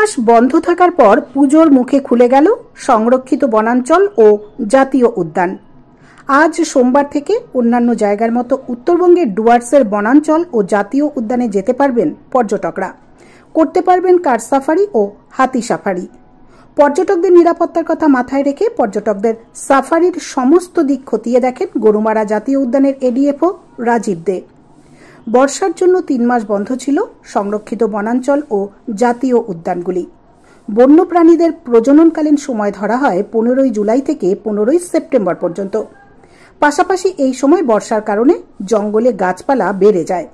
মাস বন্ধ থাকার পর পুজোর মুখে খুলে গেল সংরক্ষিত বনাঞ্চল ও জাতীয় উদ্যান। আজ সোমবার থেকে অন্যান্য জায়গার মতো উত্তরবঙ্গের ডুয়ার্সের বনাঞ্চল ও জাতীয় উদ্যানে যেতে পারবেন পর্যটকরা। করতে পারবেন কার সাফারি ও হাতি সাফারি। পর্যটকদের নিরাপত্তার কথা মাথায় রেখে পর্যটকদের সাফারির সমস্ত দিক খতিয়ে দেখেন গরুমারা জাতীয় উদ্যানের এডিএফও রাজীব দে। বর্ষার জন্য 3 মাস বন্ধ ছিল সংরক্ষিত বনাঞ্চল ও জাতীয় উদ্যানগুলি। বন্যপ্রাণীদের প্রজননকালীন সময় ধরা হয় 15 জুলাই থেকে 15 সেপ্টেম্বর পর্যন্ত। পাশাপাশি এই সময় বর্ষার কারণে জঙ্গলে গাছপালা বেড়ে যায়,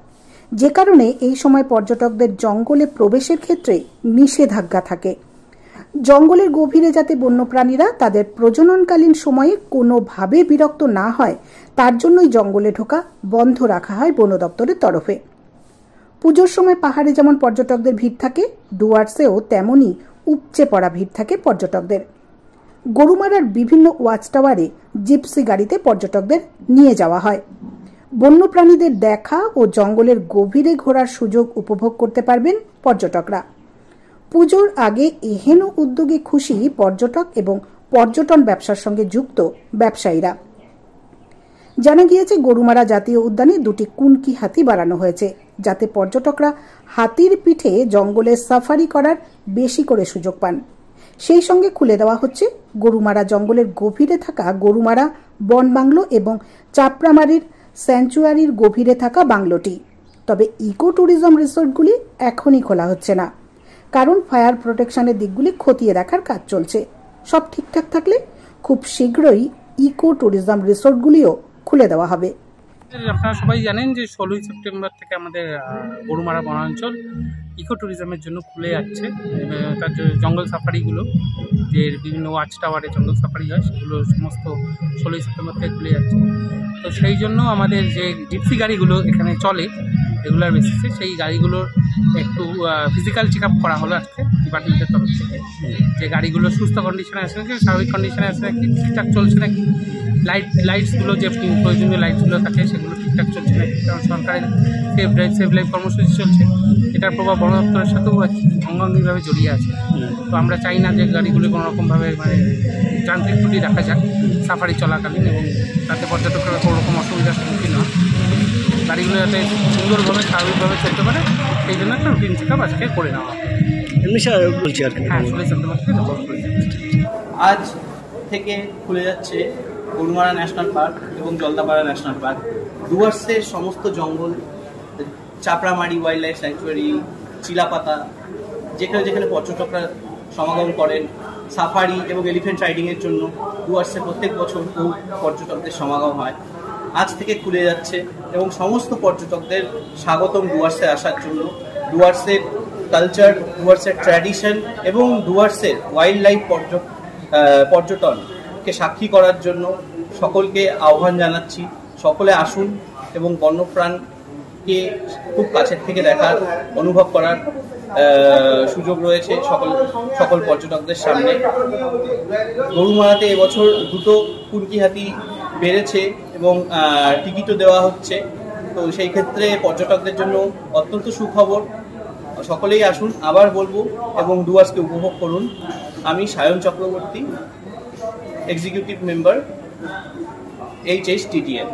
যে কারণে এই সময় পর্যটকদের জঙ্গলে প্রবেশের ক্ষেত্রে নিষেধাজ্ঞা থাকে। জঙ্গলের গভীরে যাতে বন্যপ্রাণীরা তাদের প্রজননকালীন সময়ে কোনোভাবে বিরক্ত না হয়, তার জন্যই জঙ্গলে ঢোকা বন্ধ রাখা হয় বন দপ্তরের তরফে। পুজোর সময় পাহাড়ে যেমন পর্যটকদের ভিড় থাকে, ডুয়ার্সেও তেমনই উপচে পড়া ভিড় থাকে পর্যটকদের। গরুমারার বিভিন্ন ওয়াচ টাওয়ারে জিপসি গাড়িতে পর্যটকদের নিয়ে যাওয়া হয়। বন্যপ্রাণীদের দেখা ও জঙ্গলের গভীরে ঘোরার সুযোগ উপভোগ করতে পারবেন পর্যটকরা। পুজোর আগে এহেন উদ্যোগে খুশি পর্যটক এবং পর্যটন ব্যবসার সঙ্গে যুক্ত ব্যবসায়ীরা। জানা গিয়েছে গরুমারা জাতীয় উদ্যানে 2টি কুনকি হাতি বাড়ানো হয়েছে, যাতে পর্যটকরা হাতির পিঠে জঙ্গলে সাফারি করার বেশি করে সুযোগ পান। সেই সঙ্গে খুলে দেওয়া হচ্ছে গরুমারা জঙ্গলের গভীরে থাকা গরুমারা বন বাংলো এবং চাপড়ামারির স্যাংচুয়ারির গভীরে থাকা বাংলোটি। তবে ইকো ট্যুরিজম রিসোর্টগুলি এখনই খোলা হচ্ছে না, কারণ ফায়ার প্রোটেকশনের দিকগুলি খতিয়ে দেখার কাজ চলছে। সব ঠিকঠাক থাকলে খুব শীঘ্রই ইকো ট্যুরিজম রিসোর্টগুলিও খুলে দেওয়া হবে। আপনারা সবাই জানেন যে 16 সেপ্টেম্বর থেকে আমাদের গরুমারা বনাঞ্চল ইকো ট্যুরিজমের জন্য খুলে যাচ্ছে। তার জঙ্গল সাফারিগুলো, যে বিভিন্ন ওয়াচ টাওয়ারে জঙ্গল সাফারি হয়, সেগুলো সমস্ত 16 সেপ্টেম্বর থেকে খুলে যাচ্ছে। তো সেই জন্য আমাদের যে জিপসি গাড়িগুলো এখানে চলে রেগুলার বেসিসে, সেই গাড়িগুলোর একটু ফিজিক্যাল চেক আপ করা হলো আজকে ডিপার্টমেন্টের তরফ থেকে, যে গাড়িগুলো সুস্থ কন্ডিশনে আছে নাকি, স্বাভাবিক কন্ডিশনে আছে নাকি, ঠিকঠাক চলছে নাকি, লাইটসগুলো যে প্রয়োজনীয় লাইটসগুলো থাকে সেগুলো ঠিকঠাক চলছে নাকি। কারণ সরকারের সেভ লাইফ কর্মসূচি চলছে, এটার প্রভাব বন দপ্তরের সাথেও অঙ্গাঙ্গিভাবে জড়িয়ে আছে। তো আমরা চাই না যে গাড়িগুলো কোনোরকমভাবে যান্ত্রিক ত্রুটি দেখা যাক সাফারি চলাকালীন, এবং তাতে পর্যটকরা কোনোরকম অসুবিধার সম্মুখীন হয়। গাড়িগুলো যাতে সুন্দরভাবে স্বাভাবিকভাবে চলতে পারে, সেই জন্য একটা রুটিন চেক আপ আজকে করে নেওয়া হবে। বলছি আর কি, হ্যাঁ, 16 সেপ্টেম্বর থেকে আজ থেকে খুলে যাচ্ছে গরুমারা ন্যাশনাল পার্ক এবং জলদাপাড়া ন্যাশনাল পার্ক। ডুয়ার্সের সমস্ত জঙ্গল, Chapramari wild life sanctuary, Chilapata, যেখানে যেখানে পর্যটকরা সমাগম করেন সাফারি এবং এলিফ্যান্ট রাইডিংয়ের জন্য, ডুয়ার্সে প্রত্যেক বছর বহু পর্যটকদের সমাগম হয়। আজ থেকে খুলে যাচ্ছে এবং সমস্ত পর্যটকদের স্বাগতম ডুয়ার্সে আসার জন্য। ডুয়ার্সের কালচার, ডুয়ার্সের ট্র্যাডিশন এবং ডুয়ার্সের ওয়াইল্ড লাইফ পর্যটনকে সাক্ষী করার জন্য সকলকে আহ্বান জানাচ্ছি। সকলে আসুন এবং বন্যপ্রাণকে খুব কাছের থেকে দেখার, অনুভব করার সুযোগ রয়েছে সকল পর্যটকদের সামনে। গরুমারাতে এবছর 2টো কুনকি হাতি বেড়েছে এবং টিকিটও দেওয়া হচ্ছে। তো সেই ক্ষেত্রে পর্যটকদের জন্য অত্যন্ত সুখবর। সকলেই আসুন, আবার বলবো, এবং ডুয়ার্সকে উপভোগ করুন। আমি Sayan Chakraborty, executive member HSTTN।